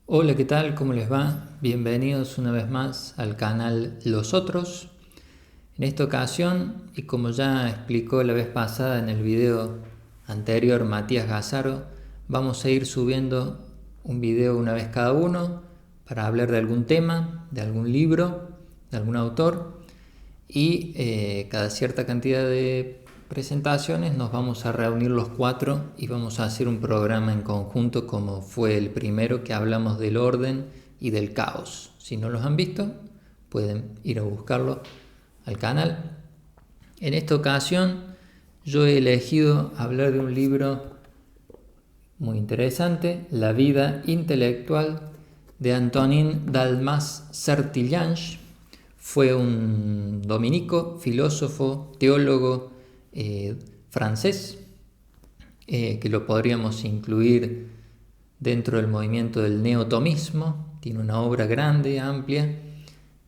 Hola, ¿qué tal? ¿Cómo les va? Bienvenidos una vez más al canal Los Otros. En esta ocasión, y como ya explicó la vez pasada en el video anterior Matías Gazzaro, vamos a ir subiendo un video una vez cada uno para hablar de algún tema, de algún libro, de algún autor y cada cierta cantidad de presentaciones nos vamos a reunir los cuatro y vamos a hacer un programa en conjunto como fue el primero que hablamos del orden y del caos. Si no los han visto, pueden ir a buscarlo al canal. En esta ocasión yo he elegido hablar de un libro muy interesante, La vida intelectual de Antonin Dalmas Sertillange. Fue un dominico, filósofo, teólogo francés, que lo podríamos incluir dentro del movimiento del neotomismo. Tiene una obra grande, amplia,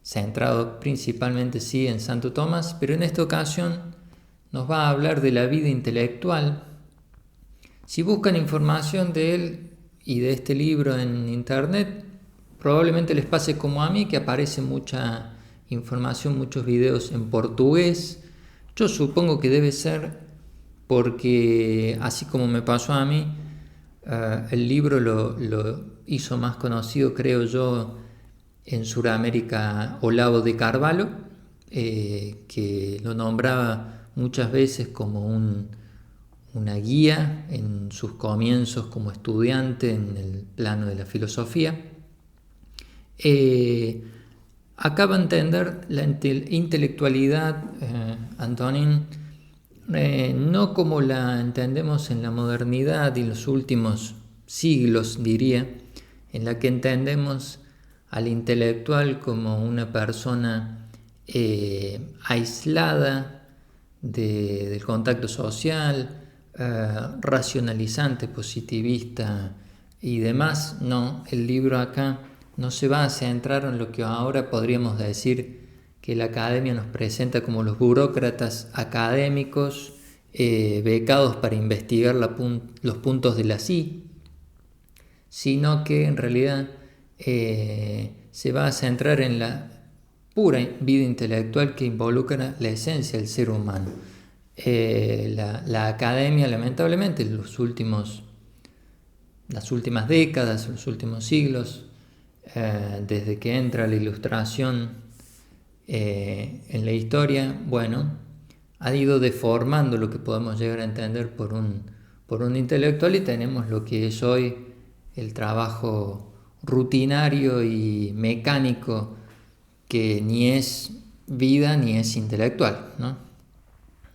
centrado principalmente sí en Santo Tomás, pero en esta ocasión nos va a hablar de la vida intelectual. Si buscan información de él y de este libro en internet, probablemente les pase como a mí, que aparece mucha información, muchos videos en portugués. Yo supongo que debe ser porque, así como me pasó a mí, el libro lo hizo más conocido, creo yo, en Sudamérica Olavo de Carvalho, que lo nombraba muchas veces como una guía en sus comienzos como estudiante en el plano de la filosofía. Acaba de entender la intelectualidad, Antonin, no como la entendemos en la modernidad y los últimos siglos, diría, en la que entendemos al intelectual como una persona aislada del contacto social, racionalizante, positivista y demás. No, el libro acá no se va a centrar en lo que ahora podríamos decir que la academia nos presenta como los burócratas académicos becados para investigar los puntos de la sí, sino que en realidad se va a centrar en la pura vida intelectual que involucra la esencia del ser humano. La academia, lamentablemente, en las últimas décadas, los últimos siglos, desde que entra la ilustración en la historia, bueno, ha ido deformando lo que podemos llegar a entender por un intelectual, y tenemos lo que es hoy el trabajo rutinario y mecánico, que ni es vida ni es intelectual, ¿no?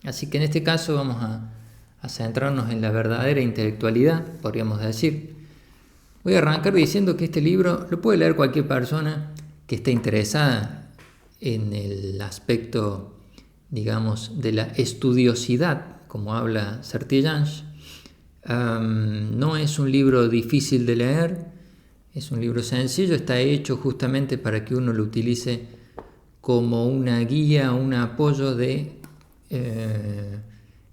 Así que en este caso vamos a centrarnos en la verdadera intelectualidad, podríamos decir. Voy a arrancar diciendo que este libro lo puede leer cualquier persona que esté interesada en el aspecto, digamos, de la estudiosidad, como habla Sertillange. No es un libro difícil de leer, es un libro sencillo, está hecho justamente para que uno lo utilice como una guía, un apoyo de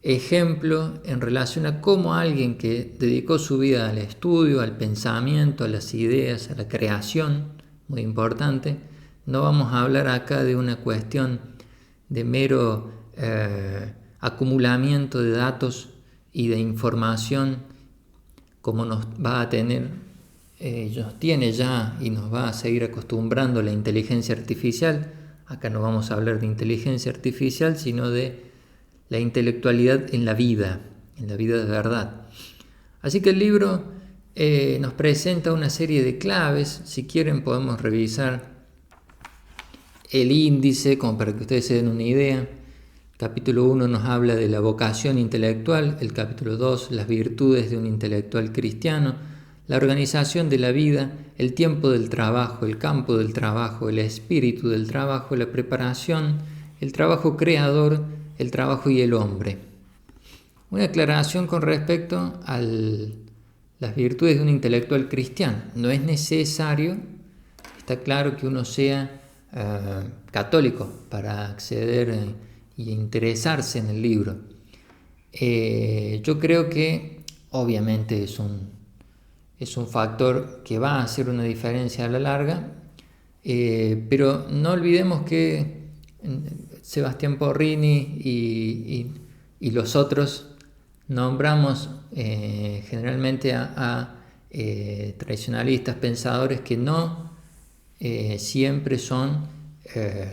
ejemplo en relación a cómo alguien que dedicó su vida al estudio, al pensamiento, a las ideas, a la creación, muy importante. No vamos a hablar acá de una cuestión de mero acumulamiento de datos y de información como nos va a tener, nos tiene ya y nos va a seguir acostumbrando la inteligencia artificial. Acá no vamos a hablar de inteligencia artificial, sino de la intelectualidad en la vida de verdad. Así que el libro nos presenta una serie de claves. Si quieren podemos revisar el índice como para que ustedes se den una idea. El capítulo 1 nos habla de la vocación intelectual, el capítulo 2 las virtudes de un intelectual cristiano, la organización de la vida, el tiempo del trabajo, el campo del trabajo, el espíritu del trabajo, la preparación, el trabajo creador, el trabajo y el hombre. Una aclaración con respecto a las virtudes de un intelectual cristiano. No es necesario, está claro, que uno sea católico para acceder y interesarse en el libro. Yo creo que obviamente es un factor que va a hacer una diferencia a la larga, pero no olvidemos que Sebastián Porrini y los otros nombramos generalmente a tradicionalistas, pensadores que no siempre son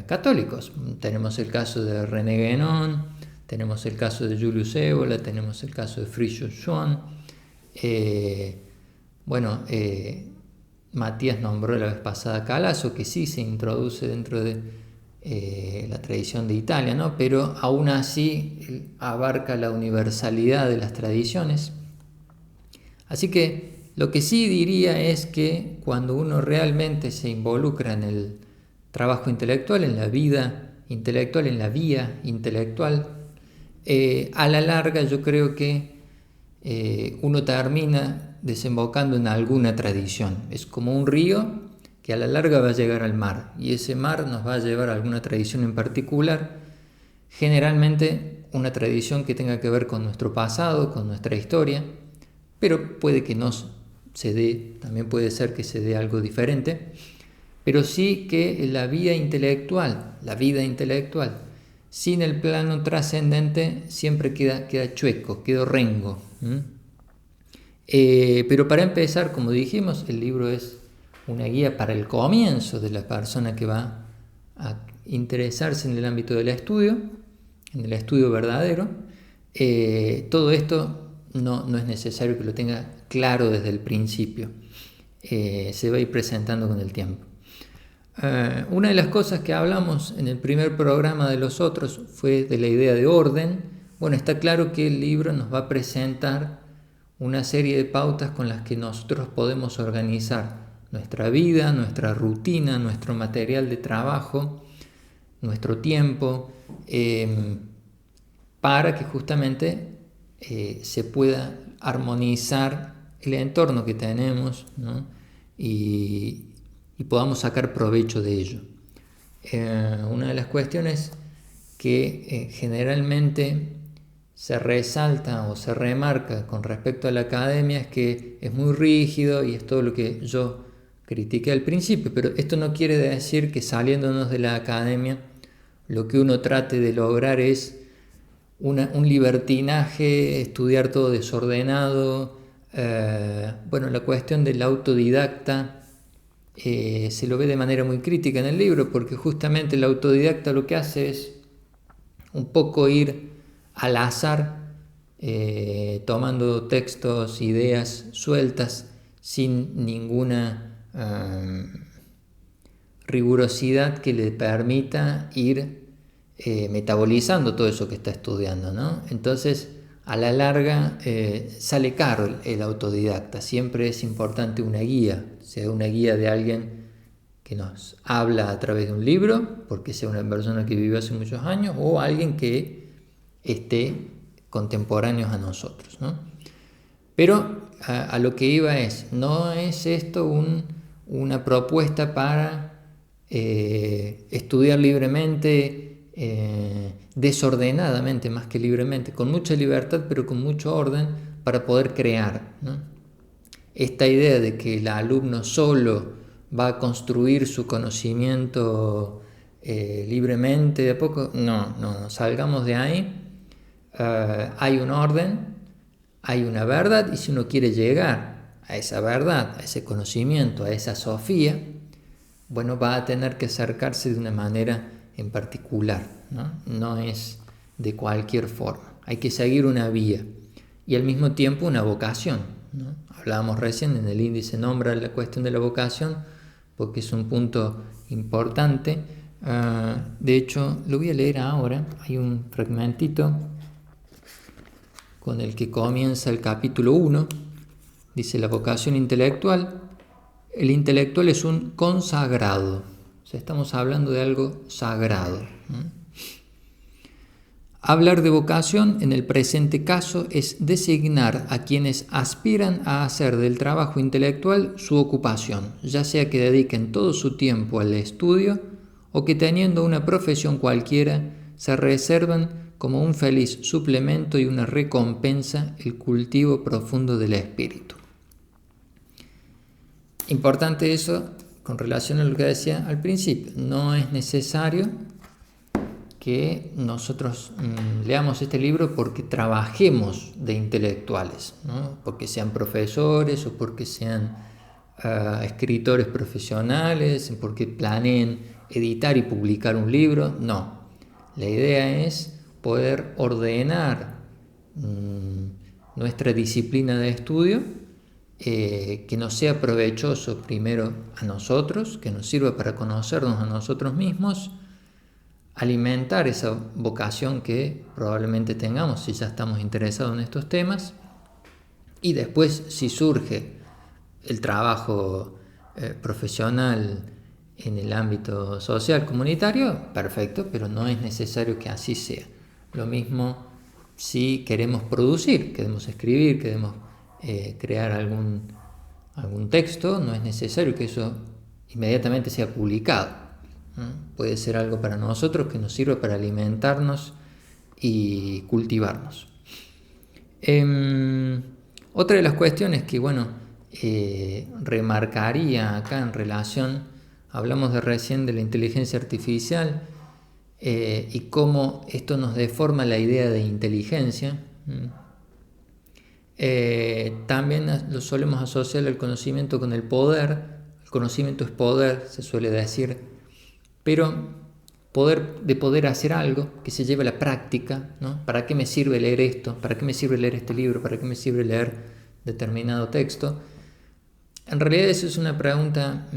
católicos. Tenemos el caso de René Guénon, tenemos el caso de Julius Evola, tenemos el caso de Fritjof Schuon. Matías nombró la vez pasada a Calasso, que sí se introduce dentro de la tradición de Italia, ¿no? Pero aún así abarca la universalidad de las tradiciones. Así que lo que sí diría es que cuando uno realmente se involucra en el trabajo intelectual, en la vida intelectual, en la vía intelectual, a la larga yo creo que uno termina desembocando en alguna tradición. Es como un río que a la larga va a llegar al mar, y ese mar nos va a llevar a alguna tradición en particular, generalmente una tradición que tenga que ver con nuestro pasado, con nuestra historia, pero puede que no se dé, también puede ser que se dé algo diferente, pero sí que la vida intelectual, sin el plano trascendente siempre queda chueco, queda rengo. Pero para empezar, como dijimos, el libro es una guía para el comienzo de la persona que va a interesarse en el ámbito del estudio, en el estudio verdadero. Todo esto no es necesario que lo tenga claro desde el principio. Se va a ir presentando con el tiempo. Una de las cosas que hablamos en el primer programa de los otros fue de la idea de orden. Bueno, está claro que el libro nos va a presentar una serie de pautas con las que nosotros podemos organizar nuestra vida, nuestra rutina, nuestro material de trabajo, nuestro tiempo, para que justamente se pueda armonizar el entorno que tenemos, ¿no? y podamos sacar provecho de ello. Una de las cuestiones que generalmente se resalta o se remarca con respecto a la academia es que es muy rígido, y es todo lo que yo critiqué al principio, pero esto no quiere decir que saliéndonos de la academia lo que uno trate de lograr es un libertinaje, estudiar todo desordenado. La cuestión del autodidacta se lo ve de manera muy crítica en el libro, porque justamente el autodidacta lo que hace es un poco ir al azar, tomando textos, ideas sueltas, sin ninguna rigurosidad que le permita ir metabolizando todo eso que está estudiando, ¿no? Entonces, a la larga sale caro el autodidacta. Siempre es importante una guía, sea una guía de alguien que nos habla a través de un libro, porque sea una persona que vivió hace muchos años, o alguien que esté contemporáneo a nosotros, ¿no? Pero a lo que iba no es esto una propuesta para estudiar libremente, desordenadamente más que libremente, con mucha libertad pero con mucho orden para poder crear, ¿no? Esta idea de que el alumno solo va a construir su conocimiento libremente de a poco, no, salgamos de ahí. Hay un orden, hay una verdad, y si uno quiere llegar a esa verdad, a ese conocimiento, a esa sofía, bueno, va a tener que acercarse de una manera en particular, ¿no? No es de cualquier forma. Hay que seguir una vía y al mismo tiempo una vocación, ¿no? Hablábamos recién, en el índice nombra la cuestión de la vocación porque es un punto importante. De hecho, lo voy a leer ahora. Hay un fragmentito con el que comienza el capítulo 1. Dice: la vocación intelectual. El intelectual es un consagrado. O sea, estamos hablando de algo sagrado. Hablar de vocación en el presente caso es designar a quienes aspiran a hacer del trabajo intelectual su ocupación, ya sea que dediquen todo su tiempo al estudio o que teniendo una profesión cualquiera se reservan como un feliz suplemento y una recompensa el cultivo profundo del espíritu. Importante eso con relación a lo que decía al principio. No es necesario que nosotros leamos este libro porque trabajemos de intelectuales, ¿no? Porque sean profesores o porque sean escritores profesionales, porque planeen editar y publicar un libro. No, la idea es poder ordenar nuestra disciplina de estudio, que nos sea provechoso primero a nosotros, que nos sirva para conocernos a nosotros mismos, alimentar esa vocación que probablemente tengamos si ya estamos interesados en estos temas, y después si surge el trabajo profesional en el ámbito social comunitario, perfecto, pero no es necesario que así sea. Lo mismo si queremos producir, queremos escribir, queremos crear algún texto, no es necesario que eso inmediatamente sea publicado. Puede ser algo para nosotros que nos sirva para alimentarnos y cultivarnos. Otra de las cuestiones que, remarcaría acá en relación, hablamos recién de la inteligencia artificial y cómo esto nos deforma la idea de inteligencia. También lo solemos asociar al conocimiento con el poder. El conocimiento es poder, se suele decir, pero poder hacer algo que se lleve a la práctica, ¿no? ¿Para qué me sirve leer esto? ¿Para qué me sirve leer este libro? ¿Para qué me sirve leer determinado texto? En realidad eso es una pregunta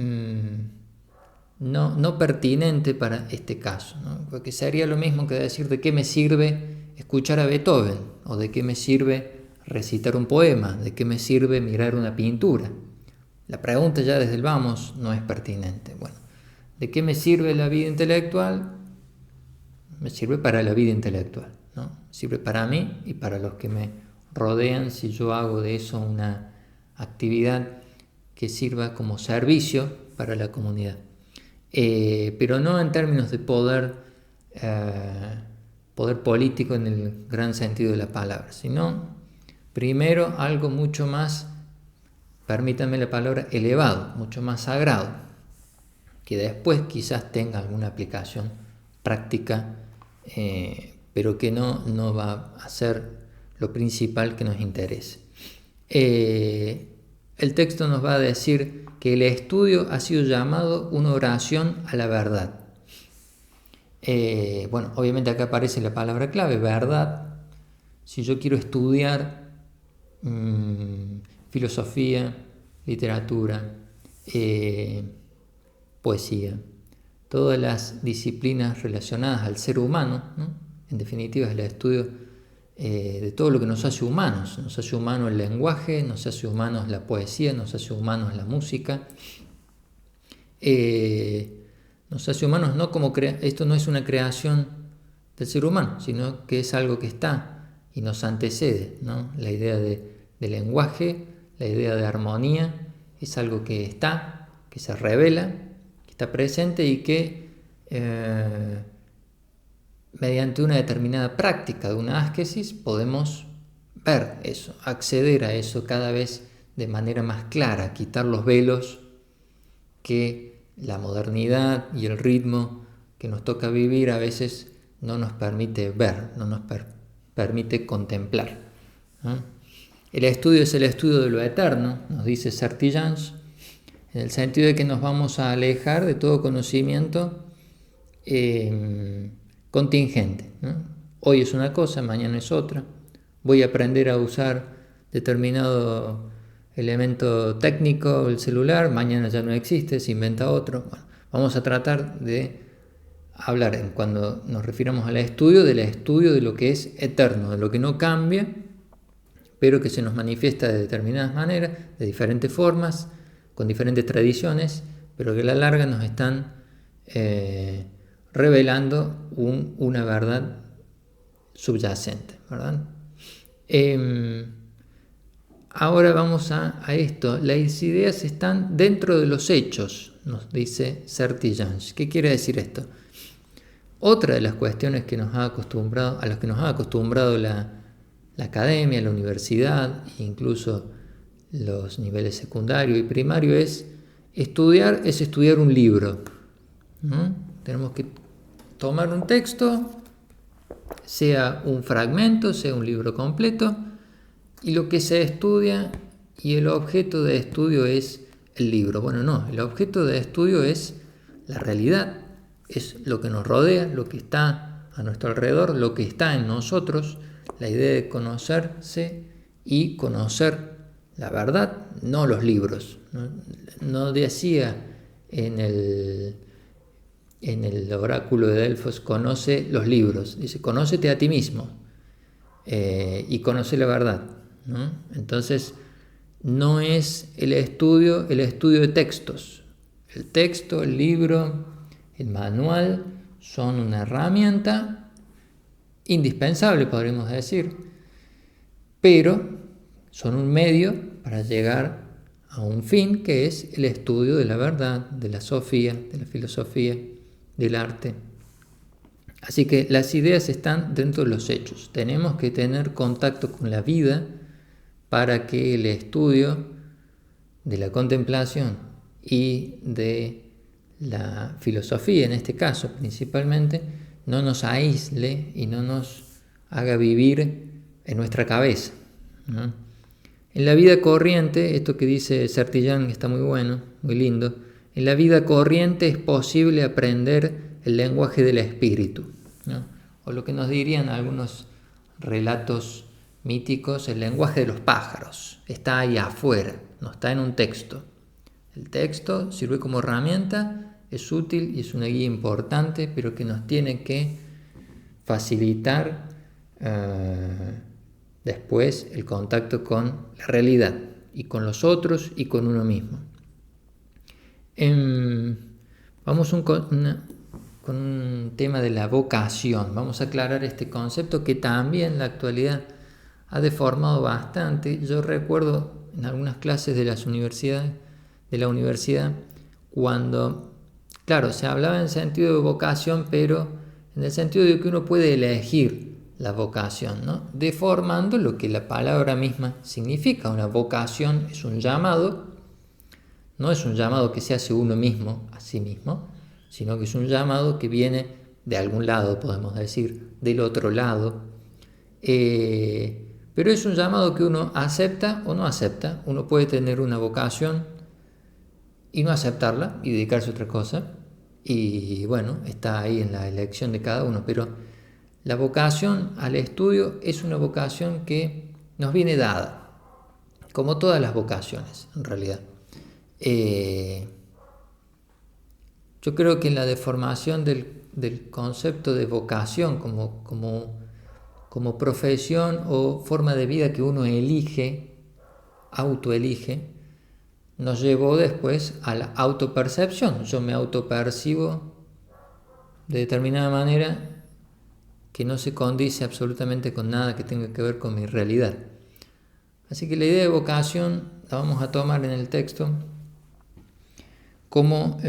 no pertinente para este caso, ¿no? Porque sería lo mismo que decir de qué me sirve escuchar a Beethoven, o de qué me sirve recitar un poema, de qué me sirve mirar una pintura. La pregunta ya desde el vamos no es pertinente. Bueno, ¿de qué me sirve la vida intelectual? Me sirve para la vida intelectual, ¿no? Sirve para mí y para los que me rodean si yo hago de eso una actividad que sirva como servicio para la comunidad. Pero no en términos de poder político en el gran sentido de la palabra, sino primero algo mucho más, permítanme la palabra, elevado, mucho más sagrado, que después quizás tenga alguna aplicación práctica, pero que no va a ser lo principal que nos interese. El texto nos va a decir que el estudio ha sido llamado una oración a la verdad. Obviamente acá aparece la palabra clave, verdad. Si yo quiero estudiar filosofía, literatura, poesía, todas las disciplinas relacionadas al ser humano, ¿no? En definitiva es el estudio de todo lo que nos hace humanos. Nos hace humanos el lenguaje, nos hace humanos la poesía, nos hace humanos la música. Nos hace humanos no como esto no es una creación del ser humano, sino que es algo que está y nos antecede, ¿no? La idea de lenguaje, la idea de armonía, es algo que está, que se revela, que está presente y que mediante una determinada práctica de una asquesis podemos ver eso, acceder a eso cada vez de manera más clara, quitar los velos que la modernidad y el ritmo que nos toca vivir a veces no nos permite ver, no nos permite contemplar, ¿no? El estudio es el estudio de lo eterno, nos dice Sartre-Jeans, en el sentido de que nos vamos a alejar de todo conocimiento contingente, ¿no? Hoy es una cosa, mañana es otra. Voy a aprender a usar determinado elemento técnico, el celular, mañana ya no existe, se inventa otro. Bueno, vamos a tratar de hablar, cuando nos refiramos al estudio, del estudio de lo que es eterno, de lo que no cambia, pero que se nos manifiesta de determinadas maneras, de diferentes formas, con diferentes tradiciones, pero que a la larga nos están revelando una verdad subyacente, ¿verdad? Ahora vamos a esto. Las ideas están dentro de los hechos, nos dice Sartre-Jeans. ¿Qué quiere decir esto? Otra de las cuestiones a las que nos ha acostumbrado la academia, la universidad, incluso los niveles secundario y primario, es estudiar es estudiar un libro, ¿no? Tenemos que tomar un texto, sea un fragmento, sea un libro completo, y lo que se estudia y el objeto de estudio es el libro. Bueno, no, el objeto de estudio es la realidad, es lo que nos rodea, lo que está a nuestro alrededor, lo que está en nosotros, la idea de conocerse y conocer la verdad, no los libros. No decía en el oráculo de Delfos, conoce los libros, dice, conócete a ti mismo y conoce la verdad, ¿no? Entonces, no es el estudio de textos. El texto, el libro, el manual son una herramienta indispensable, podríamos decir, pero son un medio para llegar a un fin que es el estudio de la verdad, de la sofía, de la filosofía, del arte. Así que las ideas están dentro de los hechos. Tenemos que tener contacto con la vida para que el estudio de la contemplación y de la filosofía, en este caso principalmente, no nos aísle y no nos haga vivir en nuestra cabeza, ¿no? En la vida corriente, esto que dice Sertillán está muy bueno, muy lindo, en la vida corriente es posible aprender el lenguaje del espíritu, ¿no? O lo que nos dirían algunos relatos míticos, el lenguaje de los pájaros, está ahí afuera, no está en un texto. El texto sirve como herramienta, es útil y es una guía importante, pero que nos tiene que facilitar después el contacto con la realidad y con los otros y con uno mismo. Vamos con un tema de la vocación. Vamos a aclarar este concepto que también en la actualidad ha deformado bastante. Yo recuerdo en algunas clases de la universidad, cuando, claro, se hablaba en sentido de vocación, pero en el sentido de que uno puede elegir la vocación, ¿no? Deformando lo que la palabra misma significa. Una vocación es un llamado, no es un llamado que se hace uno mismo a sí mismo, sino que es un llamado que viene de algún lado, podemos decir, del otro lado. Pero es un llamado que uno acepta o no acepta. Uno puede tener una vocación y no aceptarla y dedicarse a otra cosa. Y bueno, está ahí en la elección de cada uno. Pero la vocación al estudio es una vocación que nos viene dada, como todas las vocaciones en realidad. Yo creo que en la deformación del concepto de vocación como profesión o forma de vida que uno elige, autoelige, nos llevó después a la autopercepción. Yo me autopercibo de determinada manera que no se condice absolutamente con nada que tenga que ver con mi realidad. Así que la idea de vocación la vamos a tomar en el texto como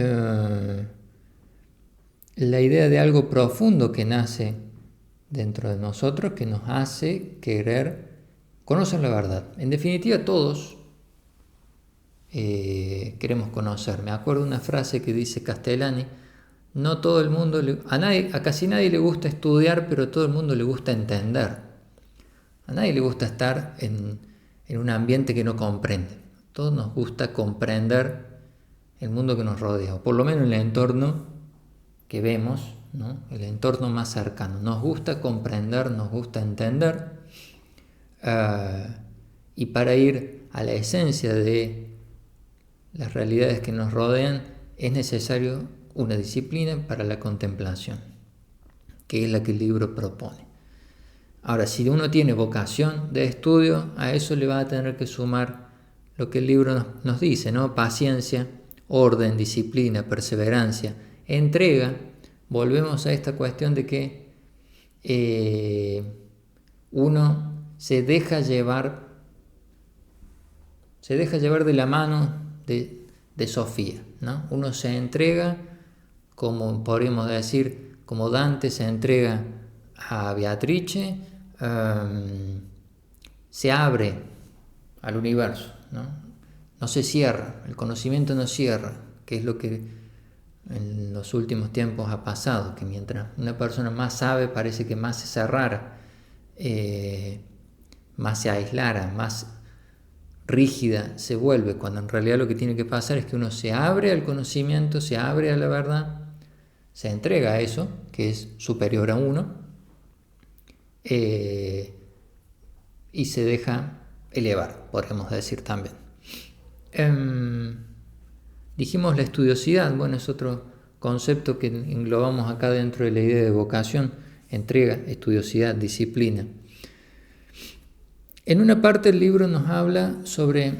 la idea de algo profundo que nace dentro de nosotros, que nos hace querer conocer la verdad. En definitiva, todos queremos conocer. Me acuerdo de una frase que dice Castellani: no todo el mundo, a casi nadie le gusta estudiar, pero a todo el mundo le gusta entender. A nadie le gusta estar en un ambiente que no comprende. A todos nos gusta comprender el mundo que nos rodea, o por lo menos el entorno que vemos, ¿no? El entorno más cercano. Nos gusta comprender, nos gusta entender, y para ir a la esencia de las realidades que nos rodean es necesario una disciplina para la contemplación, que es la que el libro propone. Ahora, si uno tiene vocación de estudio, a eso le va a tener que sumar lo que el libro nos dice, ¿no? Paciencia, orden, disciplina, perseverancia, entrega. Volvemos a esta cuestión de que uno se deja llevar de la mano de Sofía, ¿no? Uno se entrega, como podríamos decir, como Dante se entrega a Beatrice, se abre al universo, ¿no? no se cierra, el conocimiento no cierra, que es lo que en los últimos tiempos ha pasado, que mientras una persona más sabe parece que más se cerrara, más se aislara, más rígida se vuelve, cuando en realidad lo que tiene que pasar es que uno se abre al conocimiento, se abre a la verdad, se entrega a eso, que es superior a uno, y se deja elevar, podríamos decir también. Dijimos la estudiosidad, bueno, es otro concepto que englobamos acá dentro de la idea de vocación, entrega, estudiosidad, disciplina. En una parte el libro nos habla sobre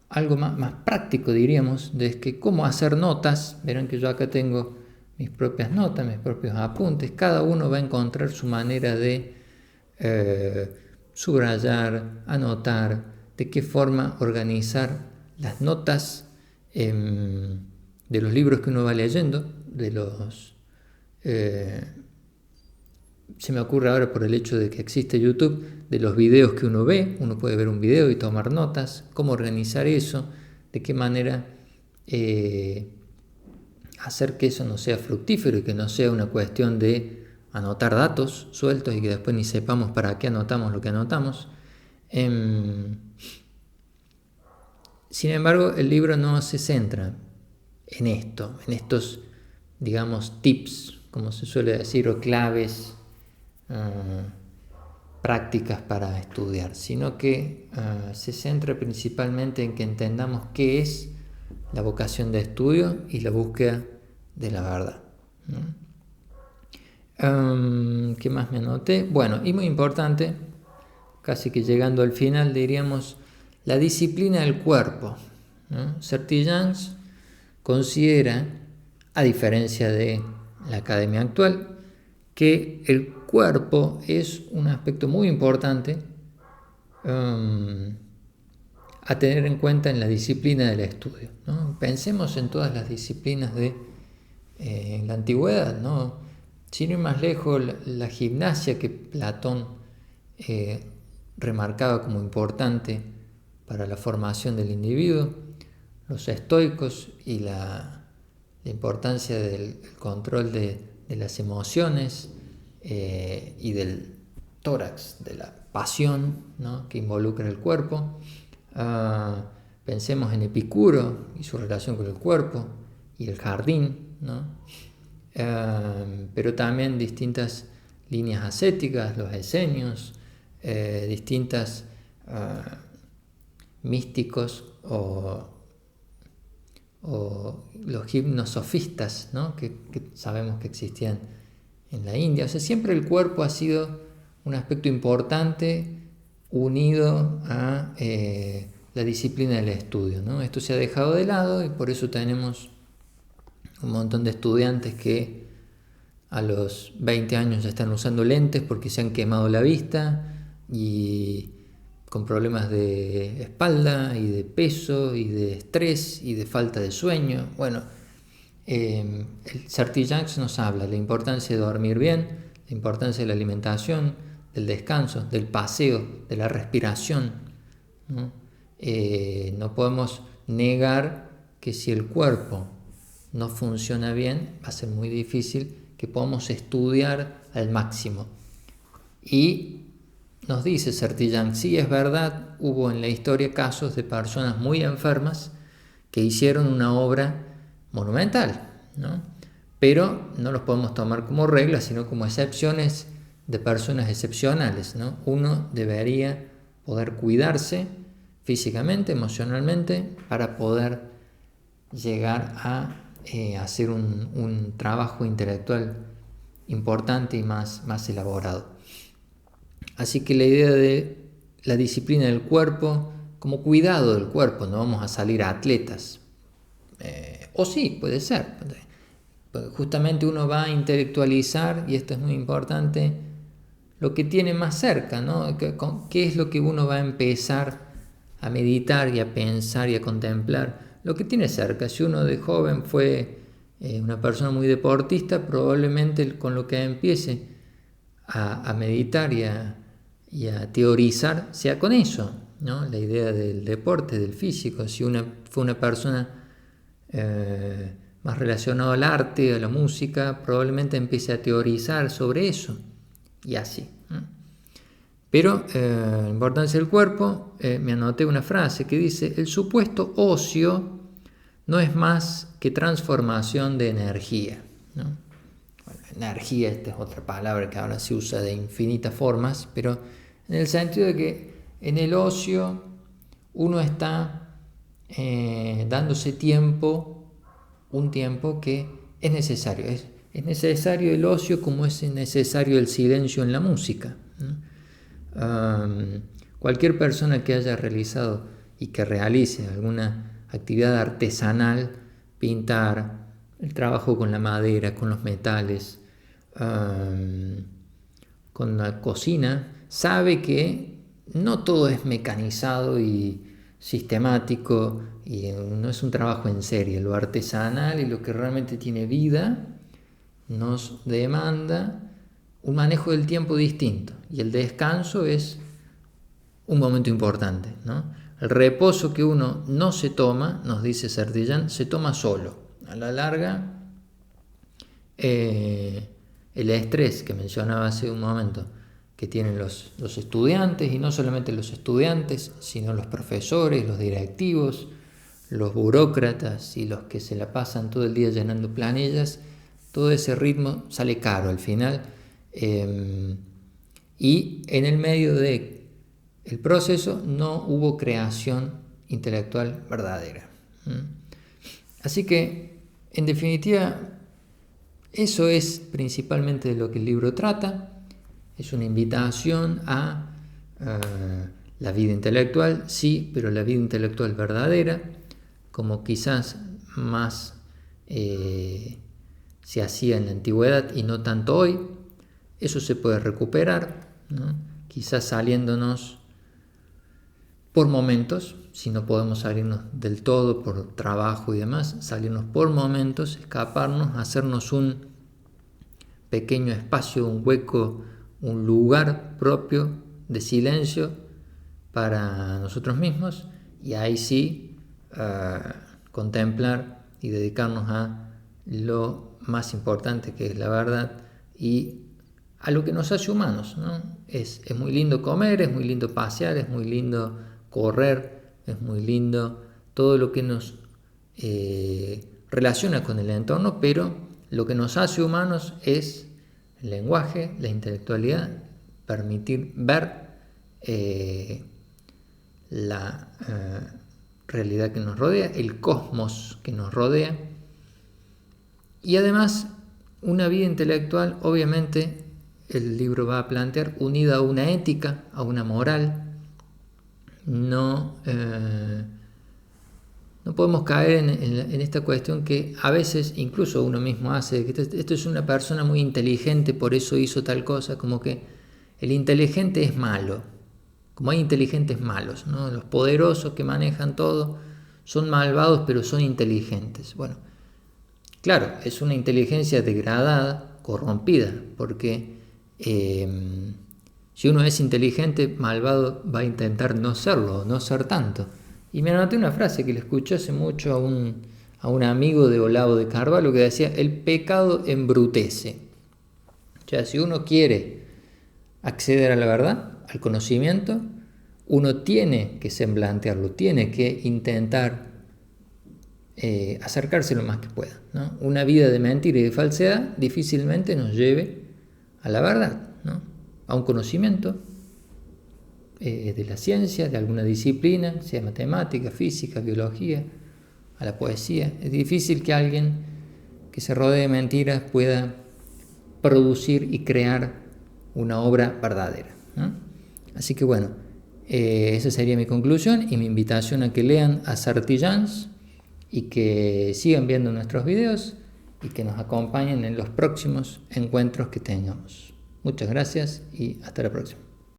algo más práctico, diríamos, de que cómo hacer notas. Verán que yo acá tengo mis propias notas, mis propios apuntes. Cada uno va a encontrar su manera de subrayar, anotar, de qué forma organizar las notas de los libros que uno va leyendo, de los... se me ocurre ahora por el hecho de que existe YouTube, de los videos que uno ve, uno puede ver un video y tomar notas, cómo organizar eso, de qué manera hacer que eso no sea fructífero y que no sea una cuestión de anotar datos sueltos y que después ni sepamos para qué anotamos lo que anotamos. Sin embargo, el libro no se centra en esto, en estos, digamos, tips, como se suele decir, o claves prácticas para estudiar, sino que se centra principalmente en que entendamos qué es la vocación de estudio y la búsqueda de la verdad, ¿no? ¿Qué más me anoté? Bueno, y muy importante, casi que llegando al final, diríamos la disciplina del cuerpo, ¿no? Sertillanges considera, a diferencia de la academia actual, que el cuerpo es un aspecto muy importante a tener en cuenta en la disciplina del estudio, ¿no? Pensemos en todas las disciplinas de la antigüedad, ¿no? Sin ir más lejos, la gimnasia que Platón remarcaba como importante para la formación del individuo, los estoicos y la importancia del control de las emociones y del tórax, de la pasión, ¿no?, que involucra el cuerpo. Pensemos en Epicuro y su relación con el cuerpo y el jardín, ¿no? Pero también distintas líneas ascéticas, los esenios, distintas místicos o los gimnosofistas, ¿no?, que sabemos que existían en la India. O sea, siempre el cuerpo ha sido un aspecto importante unido a la disciplina del estudio, ¿no? Esto se ha dejado de lado y por eso tenemos un montón de estudiantes que a los 20 años ya están usando lentes porque se han quemado la vista y con problemas de espalda y de peso y de estrés y de falta de sueño. Bueno, el Sertillanges nos habla de la importancia de dormir bien, la importancia de la alimentación, del descanso, del paseo, de la respiración, ¿no? No podemos negar que si el cuerpo no funciona bien, va a ser muy difícil que podamos estudiar al máximo. Y nos dice Sertillanges, sí, es verdad, hubo en la historia casos de personas muy enfermas que hicieron una obra monumental, ¿no? Pero no los podemos tomar como regla, sino como excepciones de personas excepcionales, ¿no? Uno debería poder cuidarse físicamente, emocionalmente, para poder llegar a hacer un trabajo intelectual importante y más elaborado. Así que la idea de la disciplina del cuerpo como cuidado del cuerpo, no vamos a salir atletas, o sí, puede ser, justamente uno va a intelectualizar, y esto es muy importante, lo que tiene más cerca, ¿no? ¿Qué es lo que uno va a empezar a meditar y a pensar y a contemplar? Lo que tiene cerca. Si uno de joven fue una persona muy deportista, probablemente con lo que empiece a meditar y a teorizar sea con eso, ¿no? La idea del deporte, del físico. Si fue una persona más relacionada al arte, a la música, probablemente empiece a teorizar sobre eso y así, ¿no? Pero la importancia del cuerpo, me anoté una frase que dice: el supuesto ocio no es más que transformación de energía, ¿no? Bueno, energía, esta es otra palabra que ahora se usa de infinitas formas, pero en el sentido de que en el ocio uno está dándose tiempo, un tiempo que es necesario. Es necesario el ocio como es necesario el silencio en la música, ¿no? Cualquier persona que haya realizado y que realice alguna actividad artesanal, pintar, el trabajo con la madera, con los metales, con la cocina, sabe que no todo es mecanizado y sistemático y no es un trabajo en serie. Lo artesanal y lo que realmente tiene vida nos demanda un manejo del tiempo distinto, y el descanso es un momento importante, ¿no? El reposo que uno no se toma, nos dice Sardillán, se toma solo. A la larga, el estrés que mencionaba hace un momento, que tienen los estudiantes, y no solamente los estudiantes, sino los profesores, los directivos, los burócratas y los que se la pasan todo el día llenando planillas, todo ese ritmo sale caro al final. Y en el medio del proceso no hubo creación intelectual verdadera. Así que, en definitiva, eso es principalmente de lo que el libro trata. Es una invitación a la vida intelectual, sí, pero la vida intelectual verdadera, como quizás más se hacía en la antigüedad y no tanto hoy. Eso se puede recuperar, ¿no? Quizás saliéndonos por momentos, si no podemos salirnos del todo por trabajo y demás, salirnos por momentos, escaparnos, hacernos un pequeño espacio, un hueco, un lugar propio de silencio para nosotros mismos, y ahí sí contemplar y dedicarnos a lo más importante, que es la verdad, y a lo que nos hace humanos, ¿no? Es muy lindo comer, es muy lindo pasear, es muy lindo correr, es muy lindo todo lo que nos relaciona con el entorno, pero lo que nos hace humanos es el lenguaje, la intelectualidad, permitir ver la realidad que nos rodea, el cosmos que nos rodea, y además una vida intelectual, obviamente, el libro va a plantear, unida a una ética, a una moral. No podemos caer en esta cuestión que a veces incluso uno mismo hace, que esto es una persona muy inteligente, por eso hizo tal cosa, como que el inteligente es malo, como hay inteligentes malos, ¿no? Los poderosos que manejan todo son malvados, pero son inteligentes. Bueno, claro, es una inteligencia degradada, corrompida, porque si uno es inteligente, malvado va a intentar no serlo, no ser tanto. Y me anoté una frase que le escuché hace mucho a un amigo de Olavo de Carvalho, que decía: el pecado embrutece. O sea, si uno quiere acceder a la verdad, al conocimiento, uno tiene que semblantearlo, tiene que intentar acercarse lo más que pueda, ¿no? Una vida de mentira y de falsedad difícilmente nos lleve a la verdad, ¿no? A un conocimiento de la ciencia, de alguna disciplina, sea matemática, física, biología, a la poesía. Es difícil que alguien que se rodee de mentiras pueda producir y crear una obra verdadera, ¿no? Así que bueno, esa sería mi conclusión y mi invitación a que lean a Sartillans y que sigan viendo nuestros videos y que nos acompañen en los próximos encuentros que tengamos. Muchas gracias y hasta la próxima.